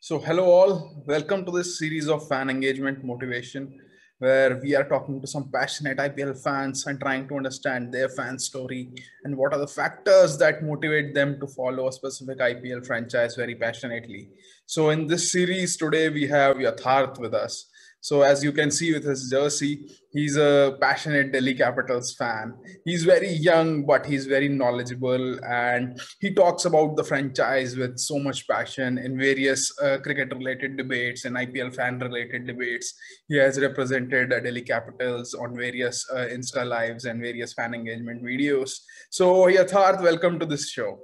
So, hello all. Welcome to this series of fan engagement motivation, where we are talking to some passionate IPL fans and trying to understand their fan story and what are the factors that motivate them to follow a specific IPL franchise very passionately. So, in this series today, we have Yatharth with us. So, as you can see with his jersey, he's a passionate Delhi Capitals fan. He's very young, but he's very knowledgeable, and he talks about the franchise with so much passion in various cricket-related debates and IPL fan-related debates. He has represented Delhi Capitals on various Insta lives and various fan engagement videos. So, Yatharth, welcome to this show.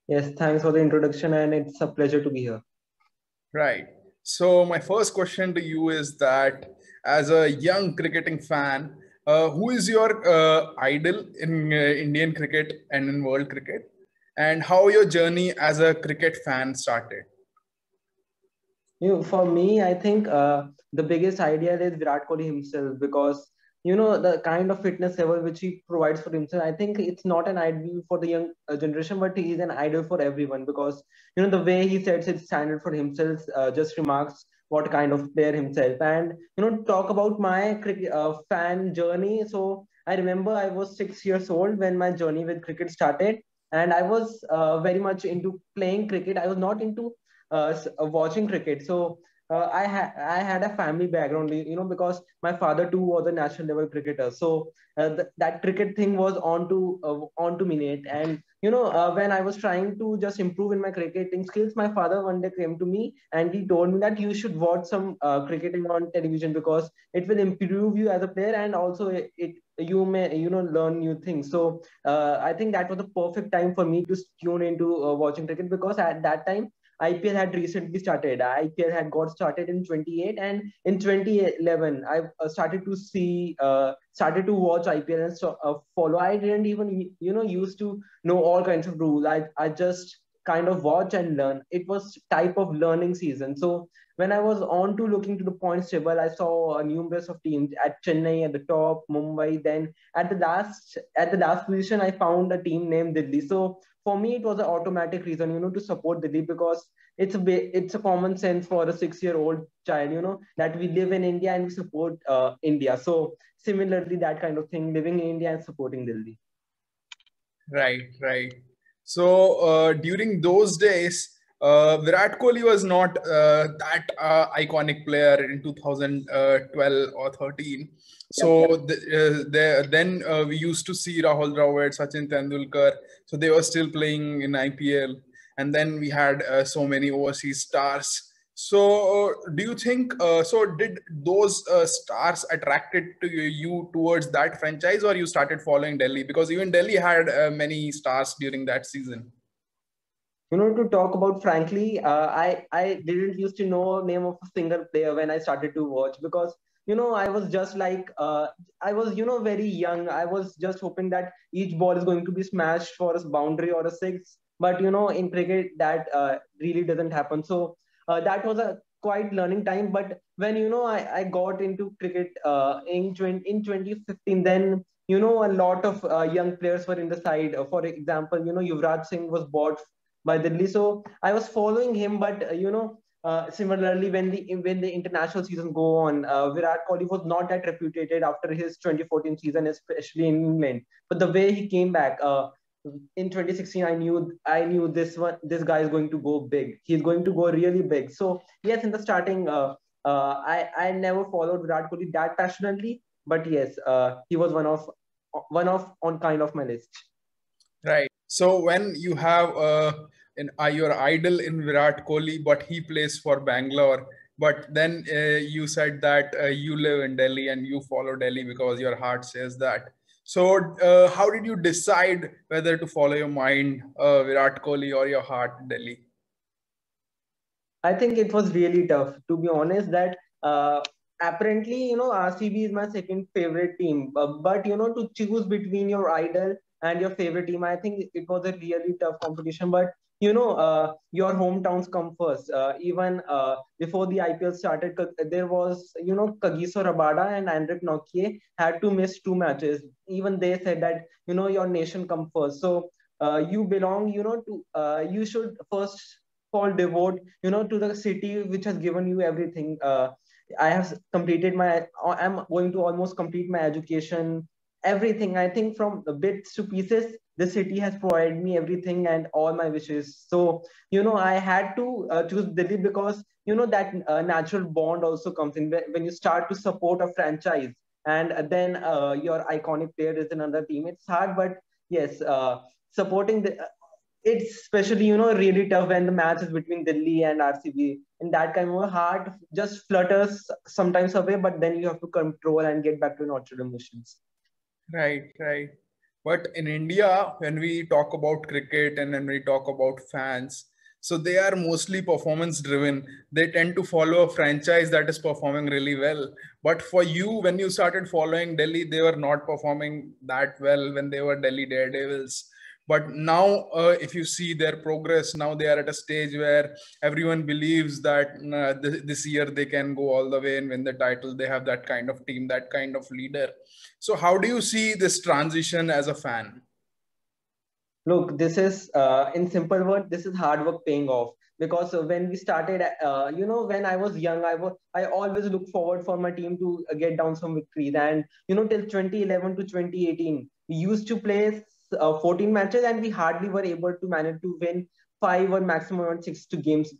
Yes, thanks for the introduction, and it's a pleasure to be here. Right. So my first question to you is that as a young cricketing fan, who is your idol in Indian cricket and in world cricket, and how your journey as a cricket fan started? For me, I think the biggest idea is Virat Kohli himself because the kind of fitness level which he provides for himself. I think it's not an idol for the young generation, but he is an idol for everyone because the way he sets his standard for himself just remarks what kind of player himself. And talk about my cricket fan journey. So I remember I was 6 years old when my journey with cricket started, and I was very much into playing cricket. I was not into watching cricket. So I had a family background, because my father too was a national level cricketer. So that cricket thing was on to me, and when I was trying to just improve in my cricketing skills, my father one day came to me and he told me that you should watch some cricketing on television because it will improve you as a player, and also it you may learn new things. So I think that was the perfect time for me to tune into watching cricket because at that time IPL had recently started. IPL had got started in 28, and in 2011, I started to watch IPL and follow. I didn't even, used to know all kinds of rules. I just kind of watch and learn. It was type of learning season. So when I was on to looking to the points table, I saw a numerous of teams at Chennai at the top, Mumbai. Then at the last position, I found a team named Delhi. So for me it was an automatic reason to support Delhi because it's a common sense for a 6-year-old child that we live in India and we support India. So similarly that kind of thing, living in India and supporting Delhi. Right, right. So during those days, Virat Kohli was not that iconic player in 2012 or 13. Yep, So yep. then we used to see Rahul Dravid, Sachin Tendulkar. So they were still playing in IPL. And then we had so many overseas stars. So, do you think so? Did those stars attracted to you towards that franchise, or you started following Delhi because even Delhi had many stars during that season? To talk about frankly, I didn't used to know name of a single player when I started to watch because I was just like I was very young. I was just hoping that each ball is going to be smashed for a boundary or a six. But in cricket that really doesn't happen. So that was a quite learning time. But when I got into cricket in 2015, then a lot of young players were in the side. For example, Yuvraj Singh was bought by Delhi. So I was following him, but similarly, when the international season go on, Virat Kohli was not that reputed after his 2014 season, especially in England. But the way he came back in 2016, I knew this guy is going to go big. He's going to go really big. So yes, in the starting, I never followed Virat Kohli that passionately, but yes, he was one of on kind of my list. Right. So when you have your idol in Virat Kohli, but he plays for Bangalore, but then you said that you live in Delhi and you follow Delhi because your heart says that. So how did you decide whether to follow your mind, Virat Kohli, or your heart, Delhi? I think it was really tough, to be honest. That apparently, RCB is my second favorite team. But to choose between your idol and your favorite team, I think it was a really tough competition. But your hometowns come first. Even before the IPL started, there was Kagiso Rabada and Andrik Nokia had to miss 2 matches. Even they said that your nation come first. So you belong, to you should first called devote, to the city which has given you everything. I have completed my, I'm going to almost complete my education, everything. I think from the bits to pieces, the city has provided me everything and all my wishes. So, I had to choose Delhi because, that natural bond also comes in when you start to support a franchise and then your iconic player is in another team. It's hard, but yes, supporting it's especially really tough when the match is between Delhi and RCB. In that kind of heart just flutters sometimes away, but then you have to control and get back to natural emotions. Right, right. But in India, when we talk about cricket and when we talk about fans, so they are mostly performance driven. They tend to follow a franchise that is performing really well. But for you, when you started following Delhi, they were not performing that well when they were Delhi Daredevils. But now, if you see their progress, now they are at a stage where everyone believes that this year they can go all the way and win the title. They have that kind of team, that kind of leader. So, how do you see this transition as a fan? Look, this is in simple word, this is hard work paying off. Because when we started, when I was young, I always look forward for my team to get down some victories. And till 2011 to 2018, we used to play 14 matches, and we hardly were able to manage to win five or maximum on six games.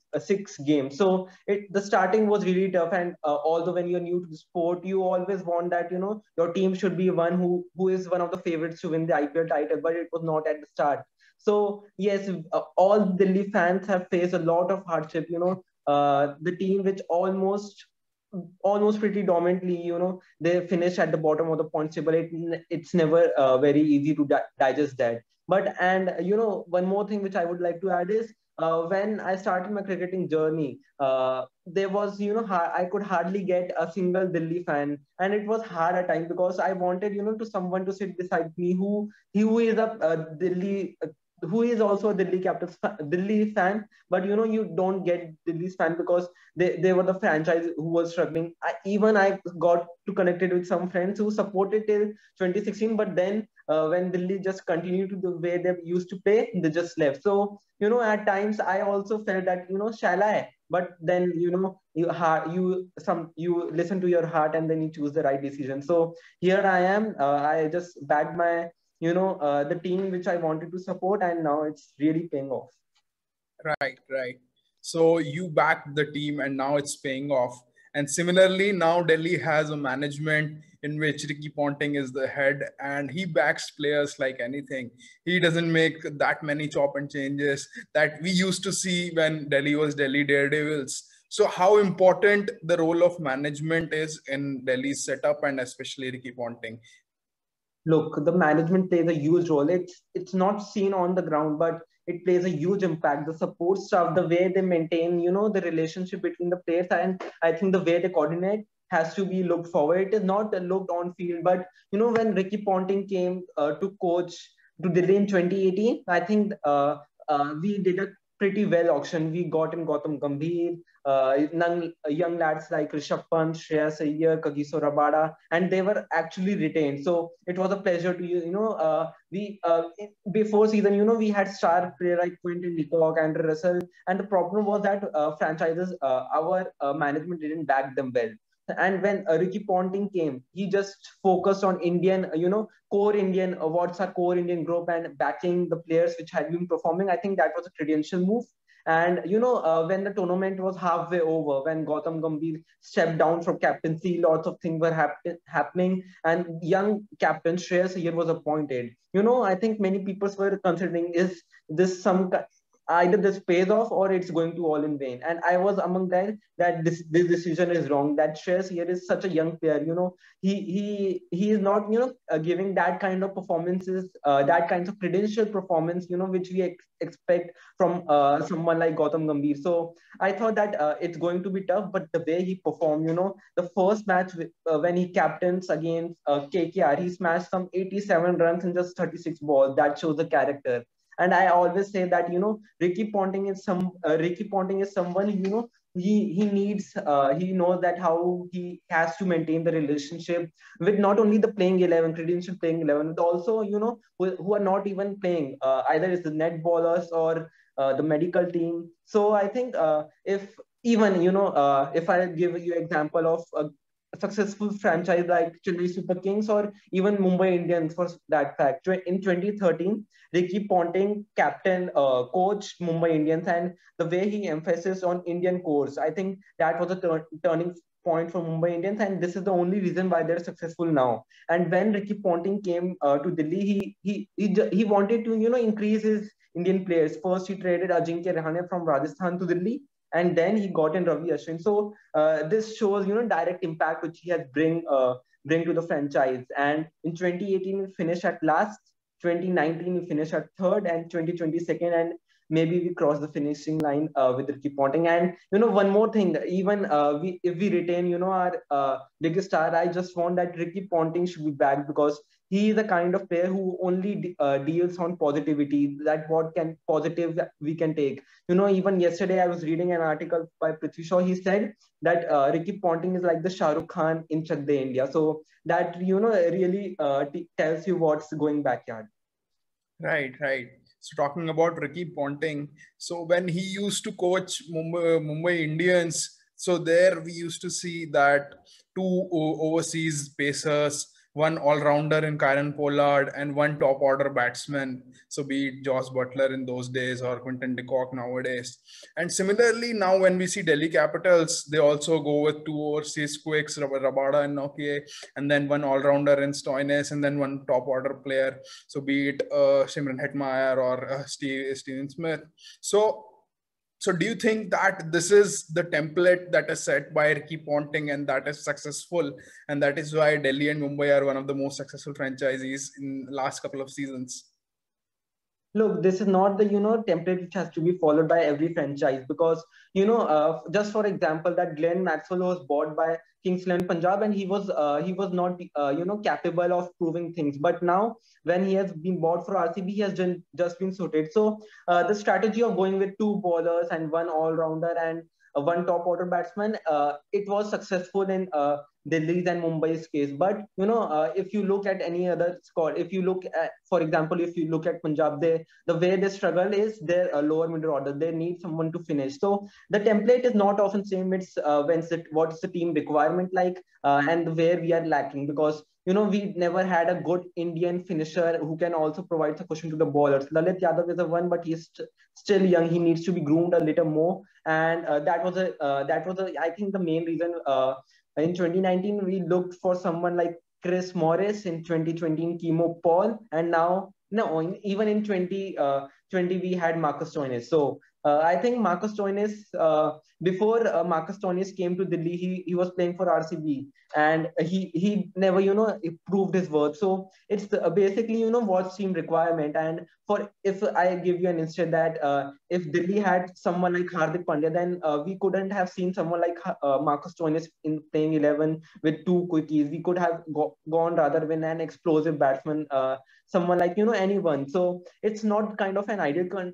So the starting was really tough. And although when you're new to the sport, you always want that your team should be one who is one of the favorites to win the IPL title, but it was not at the start. So yes, all Delhi fans have faced a lot of hardship. The team which almost pretty dominantly, they finish at the bottom of the points table. It's never very easy to digest that. But and one more thing which I would like to add is when I started my cricketing journey, there was I could hardly get a single Delhi fan, and it was hard at times because I wanted to someone to sit beside me who is a Delhi. Who is also a Delhi fan, but you don't get Delhi's fan because they were the franchise who was struggling. I got to connected with some friends who supported till 2016, but then when Delhi just continued to the way they used to play, they just left. So at times I also felt that shall I? But then you listen to your heart and then you choose the right decision. So here I am. I just backed my the team which I wanted to support, and now it's really paying off. Right, right. So you backed the team and now it's paying off. And similarly, now Delhi has a management in which Ricky Ponting is the head and he backs players like anything. He doesn't make that many chop and changes that we used to see when Delhi was Delhi Daredevils. So, how important the role of management is in Delhi's setup and especially Ricky Ponting? Look, the management plays a huge role. It's not seen on the ground, but it plays a huge impact. The support staff, the way they maintain, the relationship between the players, and I think the way they coordinate has to be looked forward. It is not looked on field, but when Ricky Ponting came to coach to Delhi in 2018, I think we did a pretty well auction. We got in Gautam Gambhir, young lads like Rishabh Pant, Shreyas Iyer, Kagiso Rabada, and they were actually retained. So it was a pleasure to before season, we had star player like Quinton de Kock, Andrew Russell, and the problem was that franchises, our management didn't back them well. And when Ricky Ponting came, he just focused on Indian, core Indian, what's our core Indian group and backing the players which had been performing. I think that was a credential move. And when the tournament was halfway over, when Gautam Gambhir stepped down from captaincy, lots of things were happening, and young captain Shreyas Iyer was appointed. I think many people were considering, is this either this pays off or it's going to all in vain. And I was among them that this decision is wrong. That Shreyas Iyer is such a young player. He is not giving that kind of performances, that kinds of credential performance which we expect from someone like Gautam Gambhir. So I thought that it's going to be tough, but the way he performed, the first match when he captains against KKR, he smashed some 87 runs in just 36 balls. That shows the character. And I always say that Ricky Ponting is someone he needs he knows that how he has to maintain the relationship with not only the playing 11 credential playing 11, but also who are not even playing, either it's the net ballers or the medical team. So I think if even if I give you example of a successful franchise like Chennai Super Kings or even Mumbai Indians for that fact. In 2013, Ricky Ponting captain coach Mumbai Indians, and the way he emphasized on Indian course, I think that was a turning point for Mumbai Indians, and this is the only reason why they're successful now. And when Ricky Ponting came to Delhi, he wanted to increase his Indian players. First, he traded Ajinkya Rahane from Rajasthan to Delhi, and then he got in Ravi Ashwin. So this shows direct impact which he has bring to the franchise. And in 2018 we finished at last, 2019 we finished at third, and 2020 second, and maybe we cross the finishing line with Ricky Ponting. And one more thing, even we if we retain our biggest star, I just want that Ricky Ponting should be back, because he is the kind of player who only deals on positivity, that what can positive we can take. Even yesterday I was reading an article by Prithvi Shaw. He said that Ricky Ponting is like the Shah Rukh Khan in Chak De India. So that really tells you what's going backyard. Right, right. So talking about Ricky Ponting, so when he used to coach Mumbai Indians, so there we used to see that two overseas pacers, one all-rounder in Kieron Pollard, and one top-order batsman. So be it Josh Butler in those days or Quinton de Kock nowadays. And similarly, now when we see Delhi Capitals, they also go with two overseas quicks, Rabada and Nokia, and then one all-rounder in Stoinis, and then one top-order player. So be it Shimron Hetmeyer or Steven Smith. So do you think that this is the template that is set by Ricky Ponting and that is successful, and that is why Delhi and Mumbai are one of the most successful franchises in the last couple of seasons? Look, this is not the template which has to be followed by every franchise, because just for example, that Glenn Maxwell was bought by Kings 11 Punjab, and he was not capable of proving things. But now when he has been bought for RCB, he has just been suited. So the strategy of going with two bowlers and one all rounder and one top order batsman, it was successful in Delhi's and Mumbai's case. But if you look at any other squad, if you look at, for example, if you look at Punjab, the way they struggle is their lower middle order. They need someone to finish. So the template is not often same. It's what's the team requirement like, and where we are lacking, because we never had a good Indian finisher who can also provide the cushion to the bowlers. Lalit Yadav is the one, but he's still young. He needs to be groomed a little more, and that was I think the main reason. In 2019, we looked for someone like Chris Morris, in 2020 in Kemo Paul, and now no, even in 2020 we had Marcus Stoinis. So I think Marcus Stoinis, before Marcus Stoinis came to Delhi, he was playing for RCB, and he never proved his worth. So it's basically what's team requirement. And for, if I give you an instance that if Delhi had someone like Hardik Pandya, then we couldn't have seen someone like Marcus Stoinis in playing 11 with two quickies. We could have gone rather with an explosive batsman, someone like anyone. So it's not kind of an ideal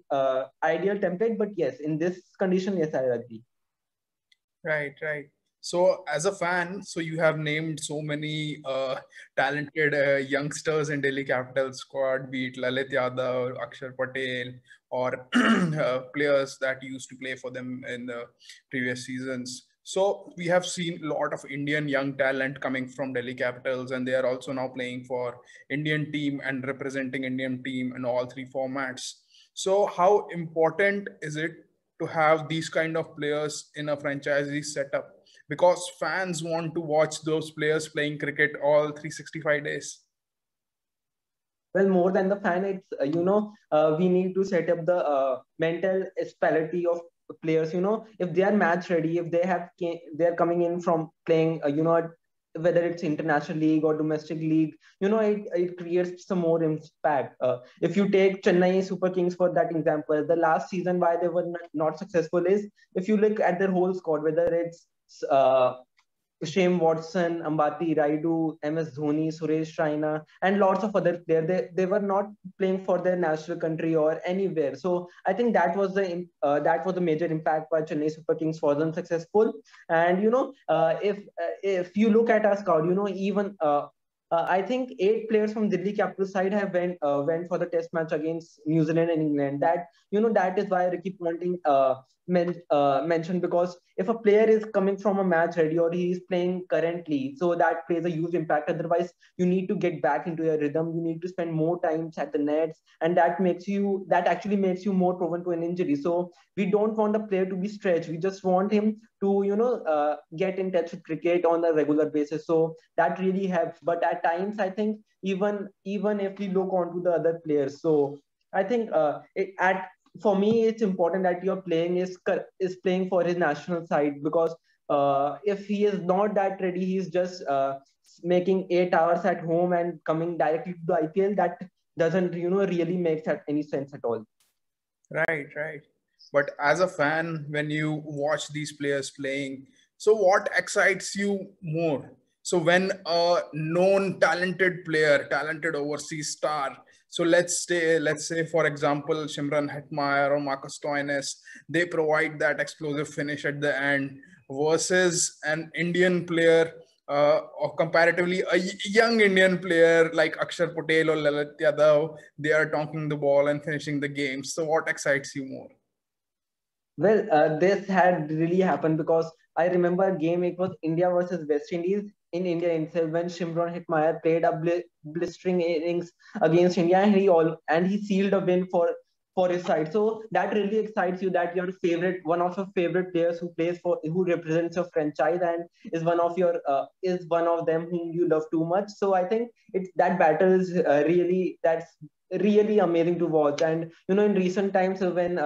template, but yes, in this condition, yes, I agree. Right, right. So as a fan, so you have named so many talented youngsters in Delhi Capitals squad, be it Lalit Yadav, Akshar Patel, or players that used to play for them in the previous seasons. So we have seen a lot of Indian young talent coming from Delhi Capitals, and they are also now playing for Indian team and representing Indian team in all three formats. So how important is it to have these kind of players in a franchisee setup, because fans want to watch those players playing cricket all 365 days? Well, more than the fan, it's we need to set up the mental stability of players. If they are match ready, if they're coming in from playing whether it's international league or domestic league, it creates some more impact. If you take Chennai Super Kings for that example, the last season why they were not successful is, if you look at their whole squad, whether it's Shane Watson, Ambati Raidu, MS Dhoni, Suresh Raina, and lots of other players. They were not playing for their national country or anywhere. So I think that was the major impact why Chennai Super Kings wasn't successful. And if you look at our squad, even I think 8 players from Delhi Capital side have went for the test match against New Zealand and England. That is why Ricky Ponting mentioned, because if a player is coming from a match ready or he is playing currently, so that plays a huge impact. Otherwise, you need to get back into your rhythm. You need to spend more times at the nets, and that actually makes you more prone to an injury. So we don't want the player to be stretched. We just want him to get in touch with cricket on a regular basis. So that really helps. But at times, I think even if we look onto the other players, so I think at for me it's important that your playing is playing for his national side, because if he is not that ready, he's just making 8 hours at home and coming directly to the IPL. That doesn't really make any sense at all. Right, right. But as a fan, when you watch these players playing, so what excites you more? So when a known talented player, talented overseas star, so let's say for example, Shimron Hetmeyer or Marcus Stoinis, they provide that explosive finish at the end versus an Indian player, or comparatively a young Indian player like Akshar Patel or Lalit Yadav, they are donking the ball and finishing the game. So what excites you more? Well, this had really happened because I remember a game. It was India versus West Indies in India itself, when Shimron Hetmeyer played a blistering innings against India, and he sealed a win for his side. So that really excites you, that your favorite, one of your favorite players who represents your franchise, and is one of them whom you love too much. So I think it's that battle is that's really amazing to watch. And in recent times, when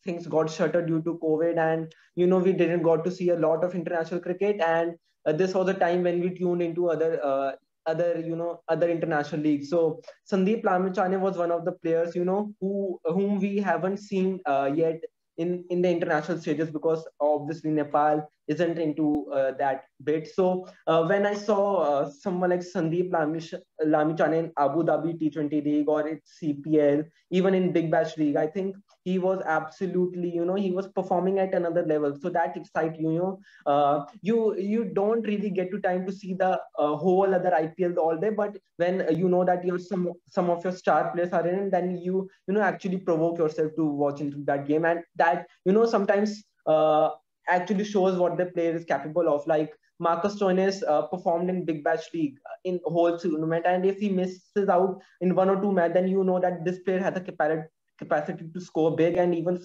things got shuttered due to COVID, and we didn't got to see a lot of international cricket. And this was a time when we tuned into other international leagues. So Sandeep Lamichhane was one of the players whom we haven't seen yet in the international stages, because obviously Nepal isn't into that bit. So when I saw someone like Sandeep Lamichhane in Abu Dhabi T20 League or its CPL, even in Big Bash League, I think he was absolutely, he was performing at another level. So that excites you don't really get to time to see the whole other IPL all day, but when you know that some of your star players are in, then actually provoke yourself to watch into that game. And that sometimes actually shows what the player is capable of. Like Marcus Stoinis performed in Big Bash League in whole tournament, and if he misses out in one or two matches, then that this player has a capacity to score big and even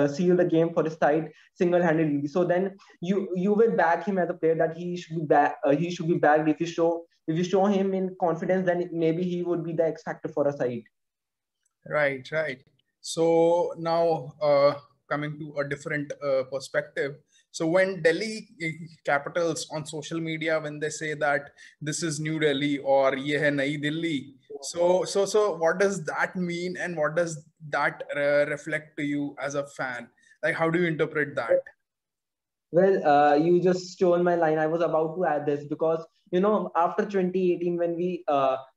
seal the game for his side single-handedly. So then you will back him as a player, that he should be back. He should be backed. If you show him in confidence, then maybe he would be the X factor for a side. Right, right. So now coming to a different perspective. So when Delhi Capitals on social media, when they say that this is New Delhi or ye hai Nayi Delhi, so what does that mean, and what does that reflect to you as a fan? Like, how do you interpret that? Well, you just stole my line. I was about to add this, because after 2018, when we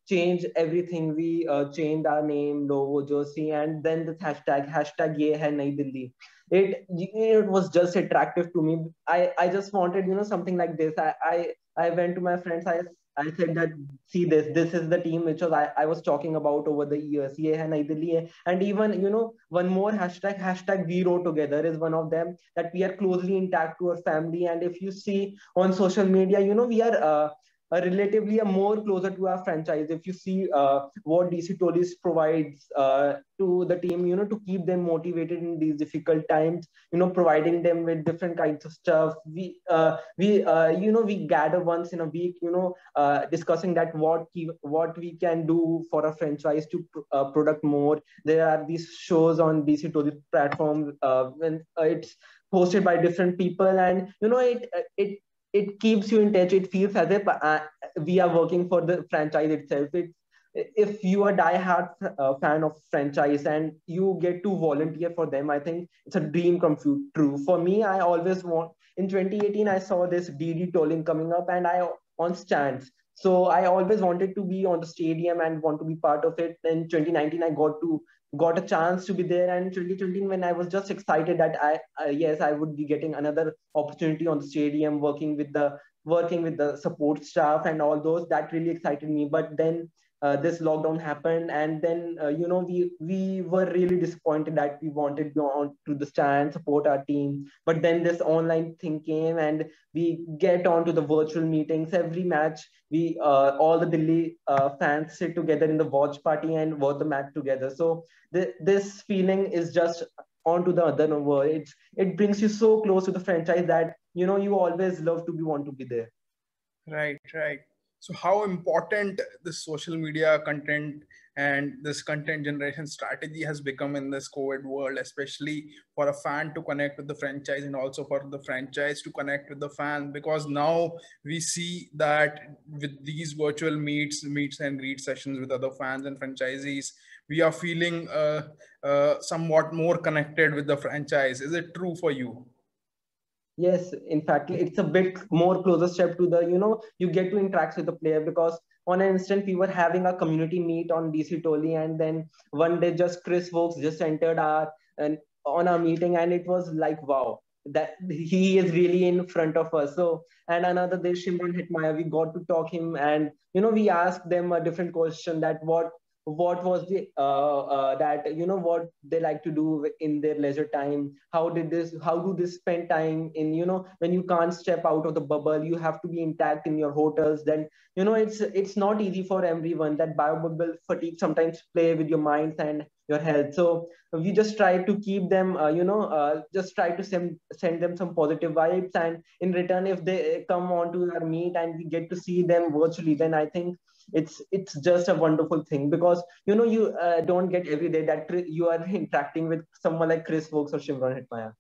changed everything, we changed our name, logo, jersey, and then this hashtag Ye Hai Nayi Delhi. It was just attractive to me. I just wanted something like this. I went to my friends. I said that, see, this is the team which I was talking about over the years. Ye Hai Nayi Delhi. And even one more hashtag we row together is one of them, that we are closely intact to our family. And if you see on social media, we are relatively more closer to our franchise. If you see what DC Tolis provides to the team, to keep them motivated in these difficult times, providing them with different kinds of stuff. We gather once in a week, discussing that what we can do for a franchise to product more. There are these shows on DC Tolis platform, when it's hosted by different people, and it keeps you in touch. It feels as if we are working for the franchise itself. If you are a die-hard fan of franchise and you get to volunteer for them, I think it's a dream come true. For me, I always want. In 2018, I saw this DD tolling coming up, and I on stands. So I always wanted to be on the stadium and want to be part of it. In 2019, I got a chance to be there, and 2020, when I was just excited that yes, I would be getting another opportunity on the stadium, working with the working with the support staff and all those, that really excited me. But then this lockdown happened, and then we were really disappointed that we wanted to go on to the stand, support our team. But then this online thing came, and we get on to the virtual meetings. Every match, we all the Delhi fans sit together in the watch party and watch the match together. So this feeling is just on to the other world. It brings you so close to the franchise that you always love to be want to be there. Right, right. So how important this social media content and this content generation strategy has become in this COVID world, especially for a fan to connect with the franchise and also for the franchise to connect with the fan, because now we see that with these virtual meets and greet sessions with other fans and franchisees, we are feeling somewhat more connected with the franchise. Is it true for you? Yes, in fact, it's a bit more closer step to the, you get to interact with the player, because on an instant we were having a community meet on DC Toli, and then one day just Chris Vokes just entered our and on our meeting, and it was like, wow, that he is really in front of us. So, and another day Shimron Hitmaya, we got to talk him, and we asked them a different question, that what was the that what they like to do in their leisure time, how do they spend time in, when you can't step out of the bubble, you have to be intact in your hotels. Then it's not easy for everyone. That biobubble fatigue sometimes play with your minds and your health. So we just try to keep them just try to send them some positive vibes, and in return, if they come on to our meet and we get to see them virtually, then I think it's just a wonderful thing, because you don't get every day that you are interacting with someone like Chris Vokes or Shimron Hetmaya.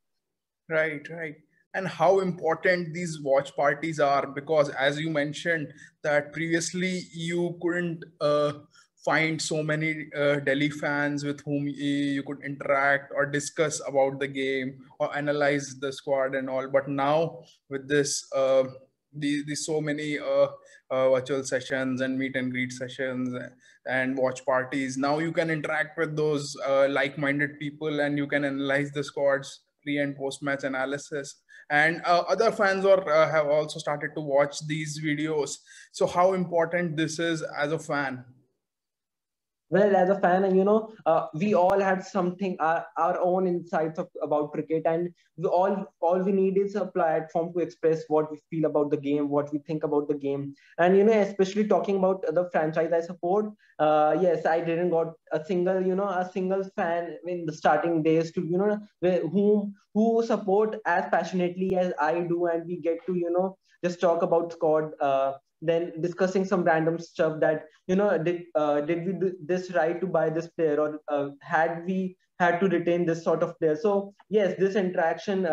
Right, right. And how important these watch parties are, because as you mentioned that previously you couldn't find so many Delhi fans with whom you could interact or discuss about the game or analyze the squad and all. But now with this, these so many virtual sessions and meet and greet sessions and watch parties, now you can interact with those like-minded people and you can analyze the squads pre and post match analysis, and other fans have also started to watch these videos. So how important this is as a fan? Well, as a fan, and we all had something, our own insights about cricket, and all we need is a platform to express what we feel about the game, what we think about the game. And especially talking about the franchise I support, yes, I didn't got a single fan in the starting days to who support as passionately as I do, and we get to just talk about squad. Then discussing some random stuff, that did we do this right to buy this player, or had we had to retain this sort of player. So yes, this interaction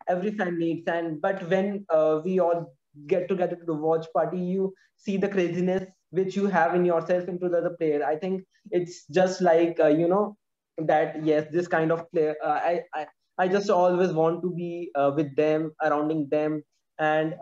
every fan needs. And but when we all get together to the watch party, you see the craziness which you have in yourself into the other player. I think it's just like that, yes, this kind of player, I just always want to be with them, surrounding them. And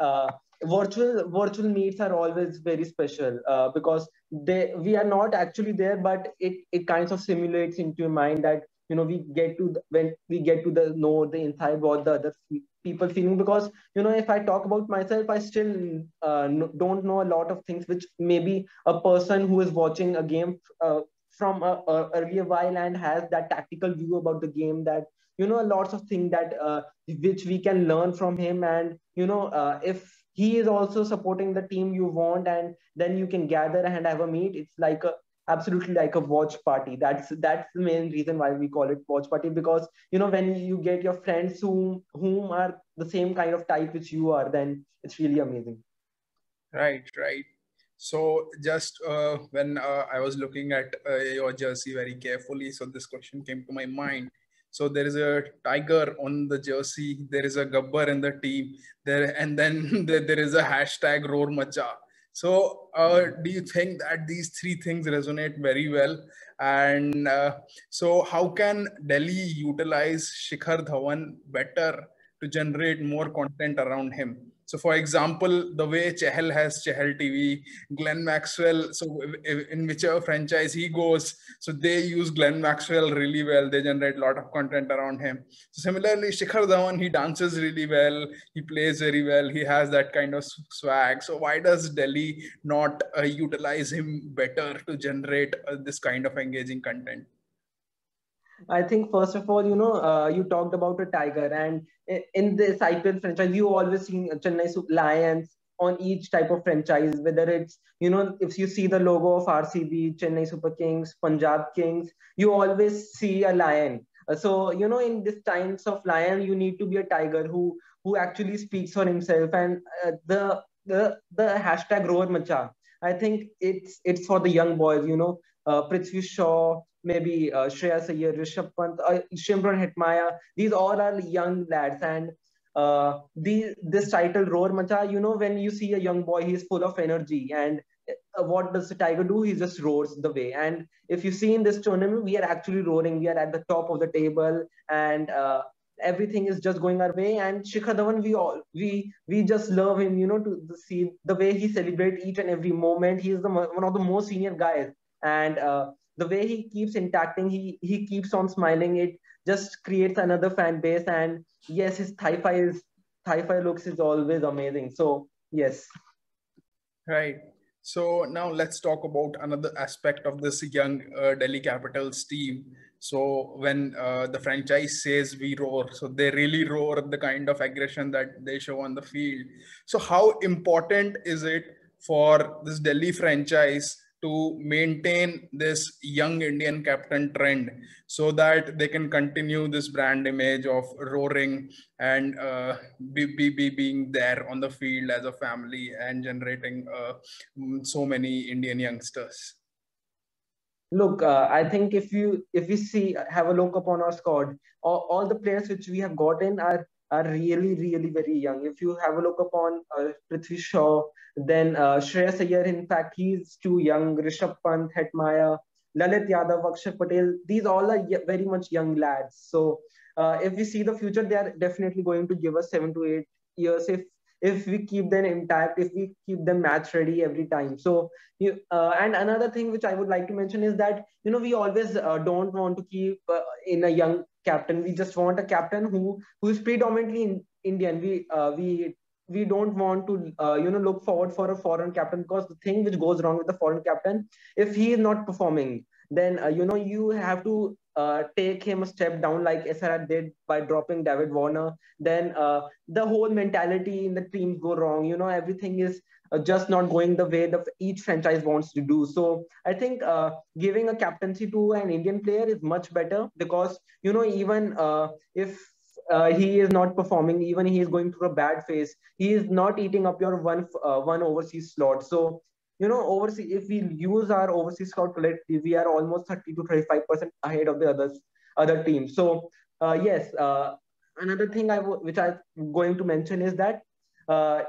virtual meets are always very special, because we are not actually there, but it kind of simulates into your mind that we get to when we get to the know the inside what the other people feeling. Because if I talk about myself, I still don't know a lot of things which maybe a person who is watching a game from a earlier while and has that tactical view about the game, that lots of things that which we can learn from him. And if he is also supporting the team you want, and then you can gather and have a meet, it's like absolutely like a watch party. That's the main reason why we call it watch party, because when you get your friends whom are the same kind of type which you are, then it's really amazing. Right, right. So just when I was looking at your jersey very carefully, so this question came to my mind. So there is a tiger on the jersey, there is a gabbar in the team, there, and then there is a hashtag Roar Macha. So do you think that these three things resonate very well? And so how can Delhi utilize Shikhar Dhawan better to generate more content around him? So, for example, the way Chahal has Chahal TV, Glenn Maxwell. So, in whichever franchise he goes, so they use Glenn Maxwell really well. They generate a lot of content around him. So, similarly, Shikhar Dhawan, he dances really well. He plays very well. He has that kind of swag. So, why does Delhi not utilize him better to generate this kind of engaging content? I think first of all, you talked about a tiger, and in this IPL franchise, you always seen Chennai Lions on each type of franchise. Whether it's if you see the logo of RCB, Chennai Super Kings, Punjab Kings, you always see a lion. So in these times of lion, you need to be a tiger who actually speaks for himself. And the hashtag Roar Macha, I think it's for the young boys. Prithvi Shaw, maybe Shreyas Iyer, Rishabh Pant, Shimron Hetmaya. These all are young lads, and this title Roar Macha. When you see a young boy, he's full of energy, and what does the tiger do? He just roars the way. And if you see in this tournament, we are actually roaring. We are at the top of the table, and everything is just going our way. And Shikhar Dhawan, we just love him. To see the way he celebrates each and every moment. He is one of the most senior guys, and the way he keeps interacting, he keeps on smiling. It just creates another fan base. And yes, his thigh-fi looks is always amazing. So yes. Right. So now let's talk about another aspect of this young Delhi Capitals team. So when the franchise says we roar, so they really roar the kind of aggression that they show on the field. So how important is it for this Delhi franchise to maintain this young Indian captain trend so that they can continue this brand image of roaring and being there on the field as a family and generating so many Indian youngsters? Look, I think if we have a look upon our squad, all the players which we have gotten are really really very young. If you have a look upon Prithvi Shaw, then Shreyas Iyer, in fact, he's too young. Rishabh Pant, Hetmaya, Lalit Yadav, Akshay Patel, these all are very much young lads. So if we see the future, they are definitely going to give us 7 to 8 years if we keep them intact, if we keep them match ready every time. So and another thing which I would like to mention is that we always don't want to keep in a young captain. We just want a captain who is predominantly Indian. We don't want to look forward for a foreign captain, because the thing which goes wrong with the foreign captain, if he is not performing, then you have to take him a step down, like SRR did by dropping David Warner. Then the whole mentality in the teams go wrong. Everything is just not going the way each franchise wants to do. So I think giving a captaincy to an Indian player is much better, because even if he is not performing, even he is going through a bad phase, he is not eating up your one overseas slot. So overseas, if we use our overseas scout collectively, we are almost 30 to 35% ahead of the other teams. So yes, another thing which I'm going to mention is that uh,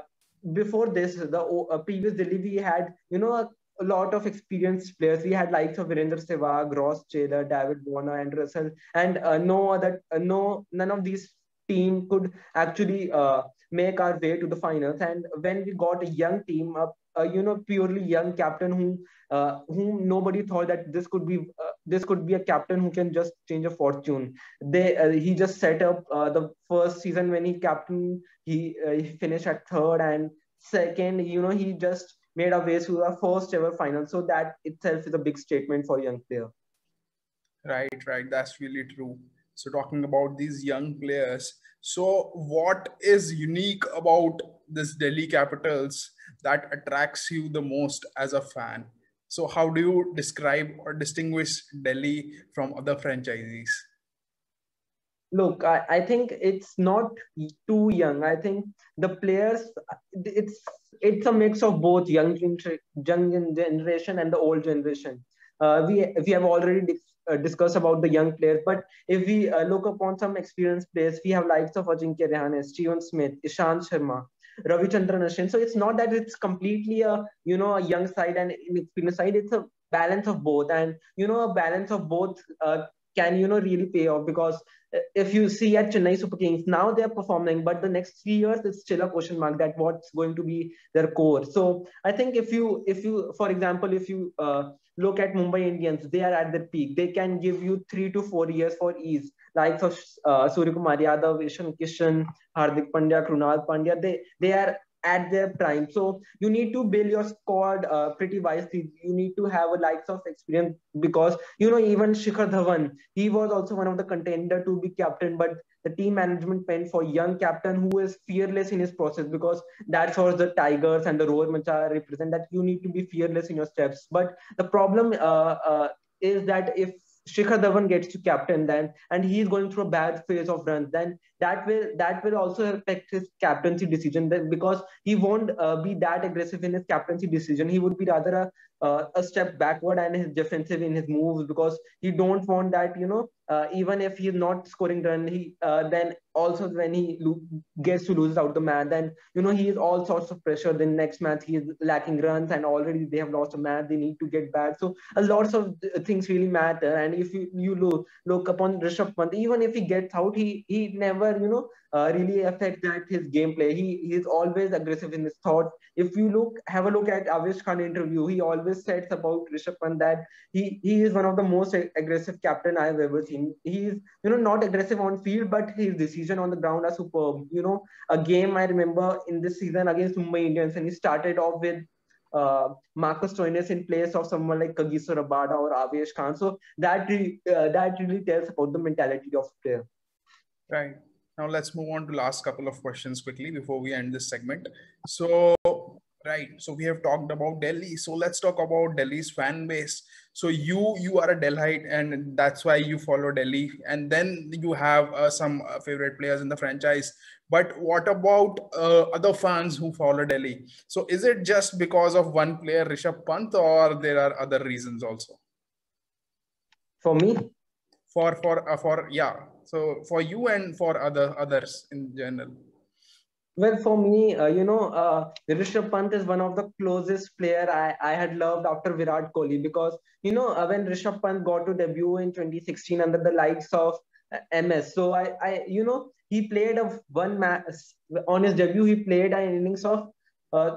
before this, the previous Delhi, we had a lot of experienced players. We had likes of Virender Sehwag, Ross Taylor, David Warner, and Russell, and none of these team could actually make our way to the finals. And when we got a young team, purely young captain whom nobody thought that this could be a captain who can just change a fortune. He just set up the first season when he captain. He finished at third, and second, he just made a way to the first ever final. So that itself is a big statement for a young player. Right. That's really true. So talking about these young players, so what is unique about this Delhi Capitals that attracts you the most as a fan? So how do you describe or distinguish Delhi from other franchises? Look, I think it's not too young. I think the players, it's it's a mix of both young generation and the old generation. We have already discussed about the young players, but if we look upon some experienced players, we have likes of Ajinkya Rahane, Steven Smith, Ishant Sharma, Ravichandran Ashwin. So it's not that it's completely a young side and inexperienced side. It's a balance of both, and a balance of both can really pay off. Because if you see at Chennai Super Kings, now they are performing, but the next 3 years it's still a question mark that what's going to be their core. So I think if you for example, if you look at Mumbai Indians, they are at their peak. They can give you 3 to 4 years for ease. Like of Surya Kumar Yadav, Ishan Kishan, Hardik Pandya, Krunal Pandya, they are at their prime. So you need to build your squad pretty wisely. You need to have a likes of experience, because even Shikhar Dhawan, he was also one of the contender to be captain, but the team management went for young captain who is fearless in his process, because that's what the Tigers and the Roar Macha represent, that you need to be fearless in your steps. But the problem is that if Shikhar Dhawan gets to captain, then and he's going through a bad phase of runs, then that will also affect his captaincy decision. Then because he won't be that aggressive in his captaincy decision, he would be rather a step backward and his defensive in his moves, because he don't want that, even if he's not scoring run, he then also when he gets to lose out the match, then he is all sorts of pressure. Then next match he is lacking runs and already they have lost a match, they need to get back. So a lots of things really matter. And if you look upon Rishabh Pant, even if he gets out, he never really affect that his gameplay. He is always aggressive in his thoughts. If you have a look at Avesh Khan interview, he always says about Rishabh Pant that he is one of the most aggressive captain I have ever seen. He is not aggressive on field, but his decision on the ground are superb. A game I remember in this season against Mumbai Indians, and he started off with Marcus Stoinis in place of someone like Kagiso Rabada or Avesh Khan. So that really tells about the mentality of player. Right. Now let's move on to last couple of questions quickly before we end this segment. So, right. So we have talked about Delhi. So let's talk about Delhi's fan base. So you are a Delhite, and that's why you follow Delhi. And then you have some favorite players in the franchise. But what about other fans who follow Delhi? So is it just because of one player, Rishabh Pant, or there are other reasons also? For me, for yeah, so for you and for others in general. well, for me, Rishabh Pant is one of the closest player I had loved after Virat Kohli, because when Rishabh Pant got to debut in 2016 under the likes of MS, so he played a one match on his debut. He played an innings of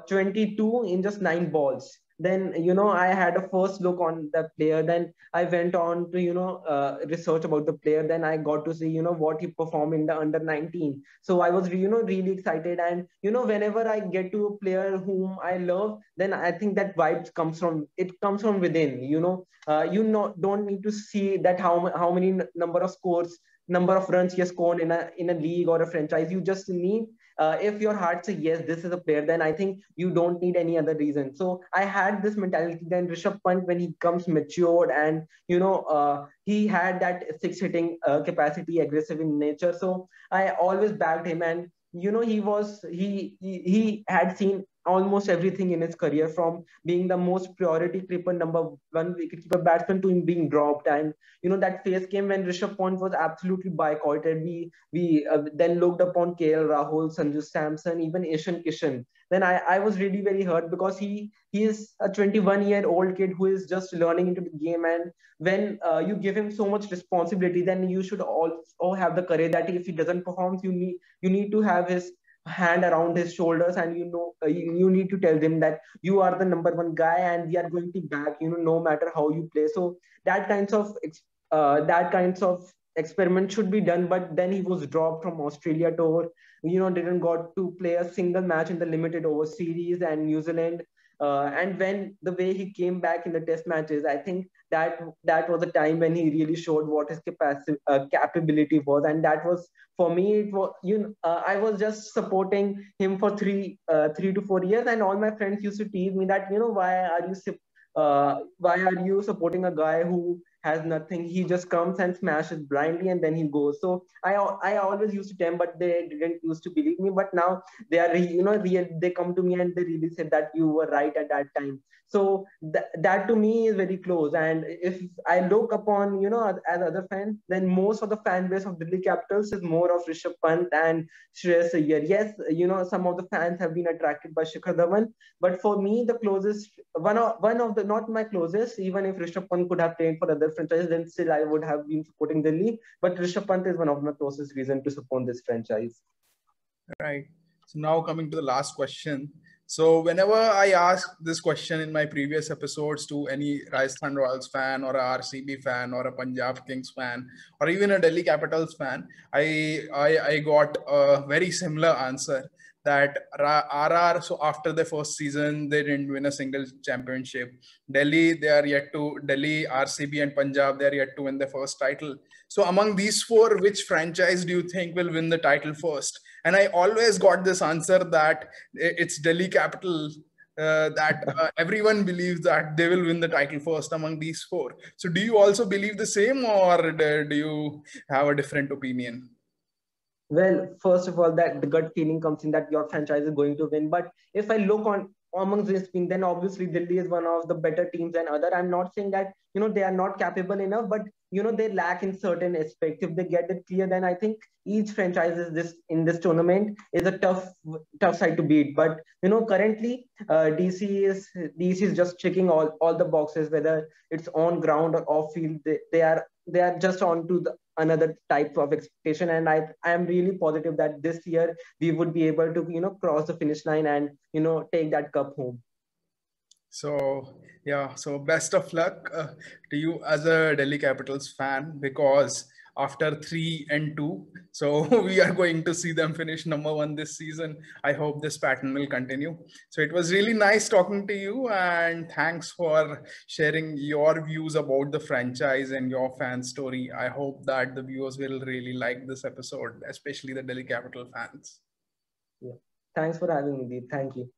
22 in just 9 balls. Then I had a first look on the player. Then I went on to research about the player. Then I got to see what he performed in the under 19. So I was really excited. And whenever I get to a player whom I love, then I think that vibes comes from within. Don't need to see that how many number of scores, number of runs he has scored in a league or a franchise. You just need, if your heart says yes, this is a player, then I think you don't need any other reason. So I had this mentality. Then Rishabh Pant, when he comes matured, and he had that six hitting capacity, aggressive in nature. So I always backed him. And he had seen almost everything in his career, from being the most priority creeper number one wicketkeeper batsman to him being dropped. And that phase came when Rishabh Pant was absolutely boycotted. We then looked upon KL Rahul, Sanju Samson, even Ishan Kishan. Then I was really very hurt, because he is a 21-year-old kid who is just learning into the game. And when you give him so much responsibility, then you should also have the courage that if he doesn't perform, you need to have his hand around his shoulders, and you need to tell them that you are the number one guy and we are going to back no matter how you play. So that kinds of experiment should be done. But then he was dropped from Australia tour, didn't got to play a single match in the limited over series and New Zealand. And when the way he came back in the test matches, I think that was the time when he really showed what his capability was. And that was, for me, it was I was just supporting him for 3 to 4 years, and all my friends used to tease me that why are you supporting a guy who has nothing? He just comes and smashes blindly and then he goes. So I always used to tell them, but they didn't used to believe me. But now they are real. They come to me and they really said that you were right at that time. So that to me is very close. And if I look upon as other fans, then most of the fan base of Delhi Capitals is more of Rishabh Pant and Shreyas Iyer. Yes, some of the fans have been attracted by Shikhar Dhawan, but for me, the closest one of the, not my closest, even if Rishabh Pant could have played for other franchises, then still I would have been supporting Delhi. But Rishabh Pant is one of my closest reasons to support this franchise. Right. So now coming to the last question. So whenever I ask this question in my previous episodes to any Rajasthan Royals fan or a RCB fan or a Punjab Kings fan or even a Delhi Capitals fan, I got a very similar answer that RR, so after the first season, they didn't win a single championship. Delhi, RCB and Punjab, they are yet to win the first title. So among these four, which franchise do you think will win the title first? And I always got this answer that it's Delhi Capital. That everyone believes that they will win the title first among these four. So, do you also believe the same, or do you have a different opinion? Well, first of all, that the gut feeling comes in that your franchise is going to win. But if I look on amongst this team, then obviously Delhi is one of the better teams than other. I'm not saying that they are not capable enough, but they lack in certain aspects. If they get it clear, then I think each franchise is this in this tournament is a tough side to beat. But currently DC is just checking all the boxes, whether it's on ground or off field. They are just on to the another type of expectation, and I am really positive that this year we would be able to cross the finish line and take that cup home. So yeah, so best of luck to you as a Delhi Capitals fan, because after 3-2, so we are going to see them finish number one this season. I hope this pattern will continue. So it was really nice talking to you, and thanks for sharing your views about the franchise and your fan story. I hope that the viewers will really like this episode, especially the Delhi Capital fans. Yeah. Thanks for having me, Deep. Thank you.